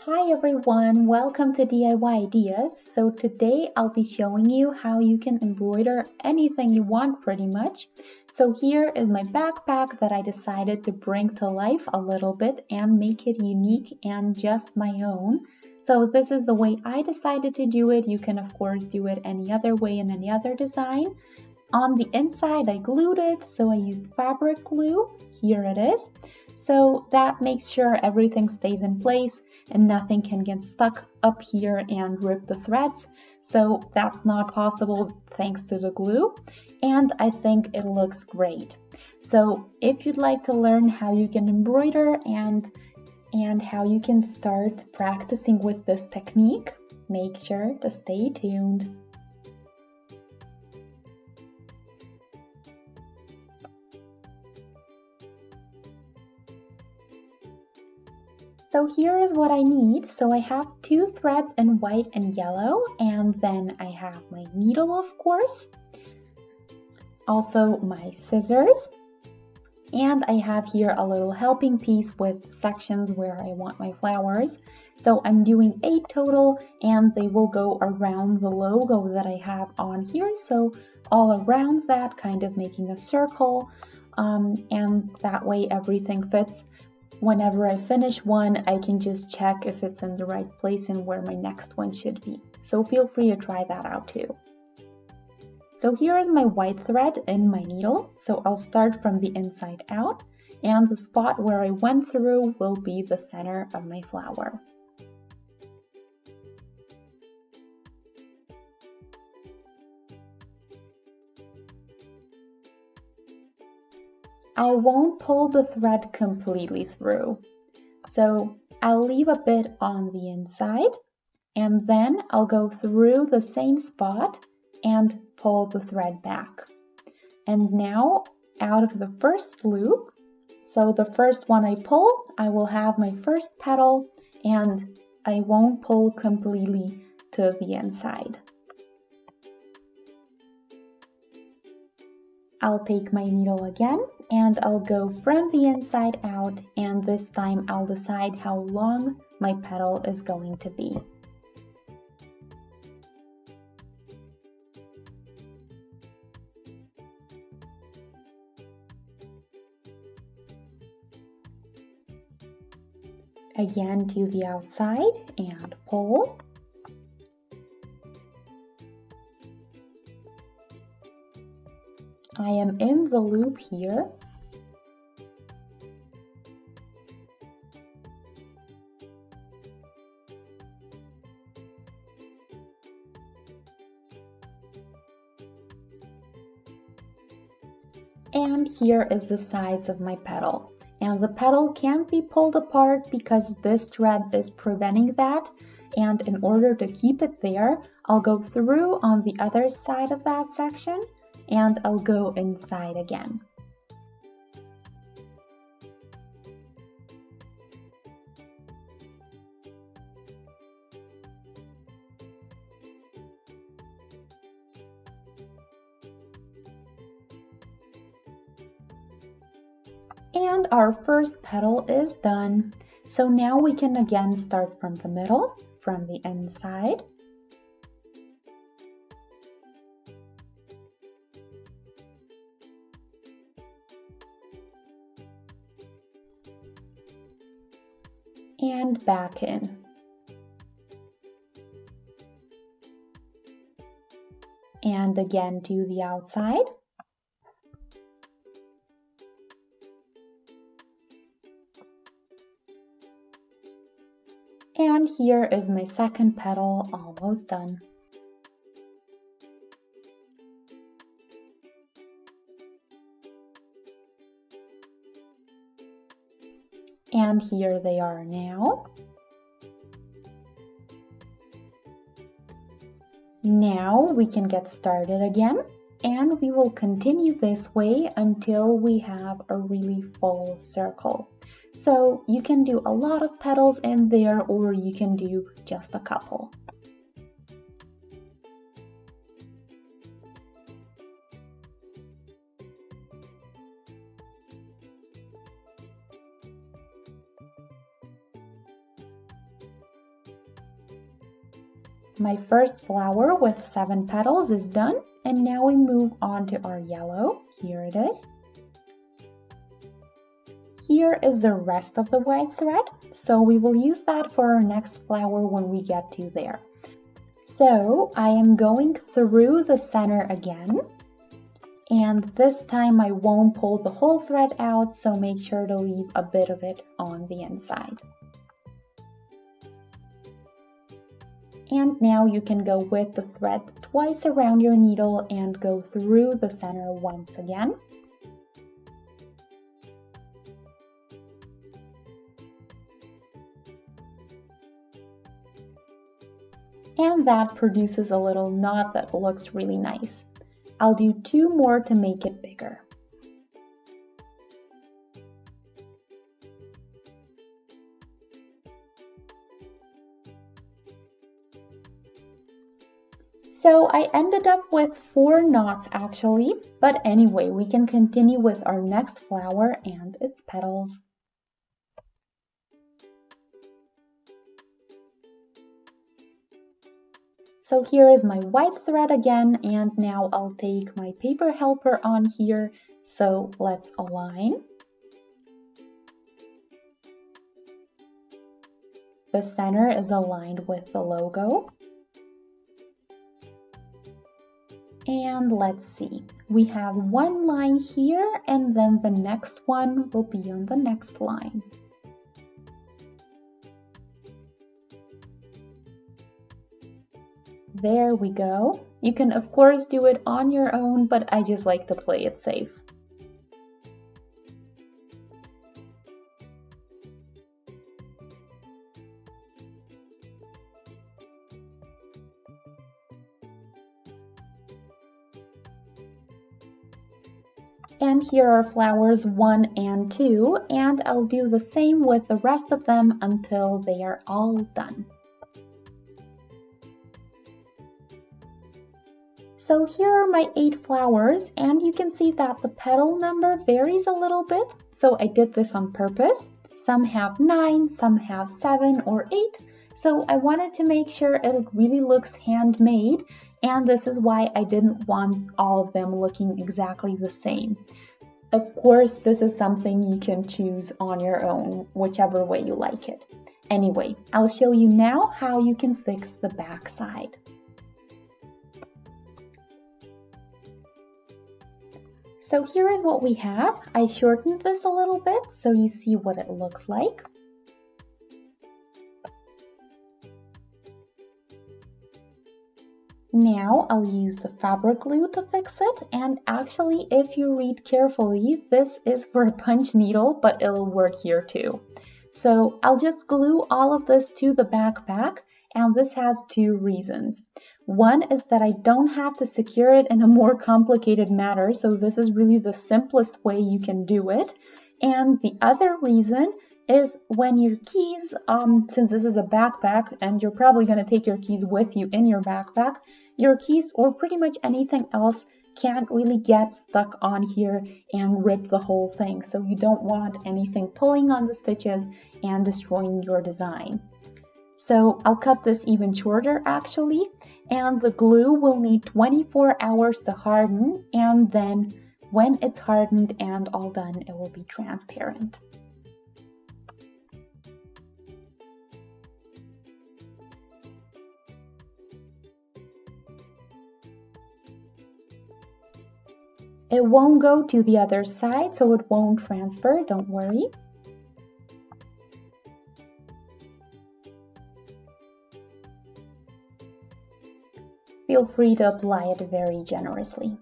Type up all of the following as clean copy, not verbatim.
Hi everyone, welcome to DIY Ideas. So today I'll be showing you how you can embroider anything you want pretty much. So here is my backpack that I decided to bring to life a little bit and make it unique and just my own. So this is the way I decided to do it. You can of course do it any other way in any other design. On the inside I glued it, so I used fabric glue. Here it is. So that makes sure everything stays in place and nothing can get stuck up here and rip the threads. So that's not possible thanks to the glue. And I think it looks great. So if you'd like to learn how you can embroider and how you can start practicing with this technique, make sure to stay tuned. So here is what I need. So I have two threads in white and yellow, and then I have my needle, of course, also my scissors, and I have here a little helping piece with sections where I want my flowers. So I'm doing 8 total, and they will go around the logo that I have on here. So all around that, kind of making a circle, and that way everything fits. Whenever I finish one, I can just check if it's in the right place and where my next one should be. So feel free to try that out too. So here is my white thread in my needle. So I'll start from the inside out, and the spot where I went through will be the center of my flower. I won't pull the thread completely through, so I'll leave a bit on the inside, and then I'll go through the same spot and pull the thread back. And now out of the first loop, so the first one I pull, I will have my first petal, and I won't pull completely to the inside. I'll take my needle again and I'll go from the inside out, and this time I'll decide how long my petal is going to be. Again to the outside and pull. I am in the loop here. And here is the size of my petal. And the petal can't be pulled apart because this thread is preventing that. And in order to keep it there, I'll go through on the other side of that section, and I'll go inside again. And our first petal is done. So now we can again start from the middle, from the inside. And back in. And again to the outside. And here is my second petal, almost done. And here they are now. Now we can get started again, and we will continue this way until we have a really full circle. So you can do a lot of petals in there, or you can do just a couple. My first flower with 7 petals is done, and now we move on to our yellow. Here it is. Here is the rest of the white thread, so we will use that for our next flower when we get to there. So I am going through the center again, and this time I won't pull the whole thread out, so make sure to leave a bit of it on the inside. And now you can go with the thread twice around your needle and go through the center once again. And that produces a little knot that looks really nice. I'll do 2 more to make it bigger. So I ended up with 4 knots actually, but anyway, we can continue with our next flower and its petals. So here is my white thread again, and now I'll take my paper helper on here. So let's align. The center is aligned with the logo. And let's see, we have 1 line here, and then the next one will be on the next line. There we go. You can of course do it on your own, but I just like to play it safe. And here are flowers 1 and 2, and I'll do the same with the rest of them until they are all done. So here are my 8 flowers, and you can see that the petal number varies a little bit, so I did this on purpose. Some have 9, some have 7 or 8, so I wanted to make sure it really looks handmade, and this is why I didn't want all of them looking exactly the same. Of course, this is something you can choose on your own, whichever way you like it. Anyway, I'll show you now how you can fix the back side. So here is what we have. I shortened this a little bit so you see what it looks like. Now I'll use the fabric glue to fix it, and actually if you read carefully, this is for a punch needle, but it'll work here too. So I'll just glue all of this to the backpack, and this has 2 reasons. One is that I don't have to secure it in a more complicated manner, so this is really the simplest way you can do it. And the other reason is when your keys, since this is a backpack and you're probably going to take your keys with you in your backpack, your keys or pretty much anything else can't really get stuck on here and rip the whole thing. So you don't want anything pulling on the stitches and destroying your design. So I'll cut this even shorter actually, and the glue will need 24 hours to harden, and then when it's hardened and all done, it will be transparent. It won't go to the other side, so it won't transfer, don't worry. Feel free to apply it very generously.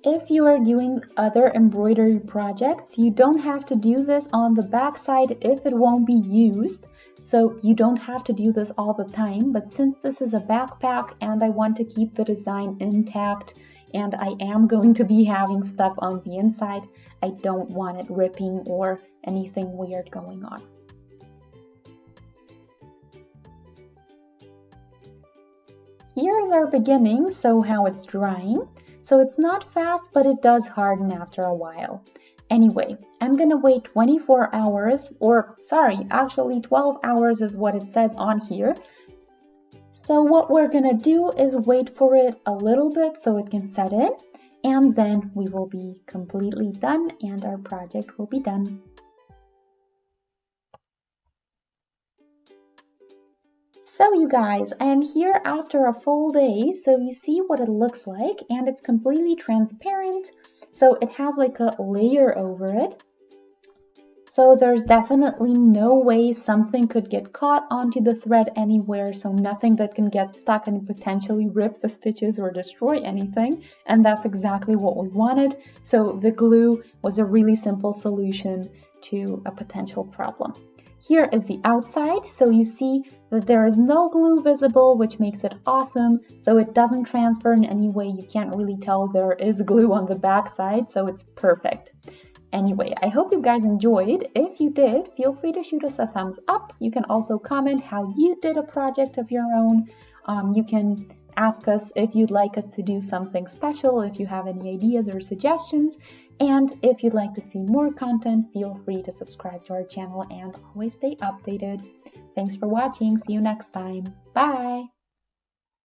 If you are doing other embroidery projects, you don't have to do this on the back side if it won't be used. So you don't have to do this all the time, but since this is a backpack and I want to keep the design intact and I am going to be having stuff on the inside, I don't want it ripping or anything weird going on. Here's our beginning, so how it's drying. So it's not fast, but it does harden after a while. Anyway, I'm gonna wait 24 hours, or sorry, actually 12 hours is what it says on here. So what we're gonna do is wait for it a little bit so it can set in, and then we will be completely done and our project will be done. So you guys, I am here after a full day, so you see what it looks like, and it's completely transparent, so it has like a layer over it. So there's definitely no way something could get caught onto the thread anywhere, so nothing that can get stuck and potentially rip the stitches or destroy anything, and that's exactly what we wanted. So the glue was a really simple solution to a potential problem. Here is the outside, so you see that there is no glue visible, which makes it awesome, so it doesn't transfer in any way. You can't really tell there is glue on the back side, so it's perfect. Anyway, I hope you guys enjoyed. If you did, feel free to shoot us a thumbs up. You can also comment how you did a project of your own. You can ask us if you'd like us to do something special, if you have any ideas or suggestions. And if you'd like to see more content, feel free to subscribe to our channel and always stay updated. Thanks for watching. See you next time. Bye!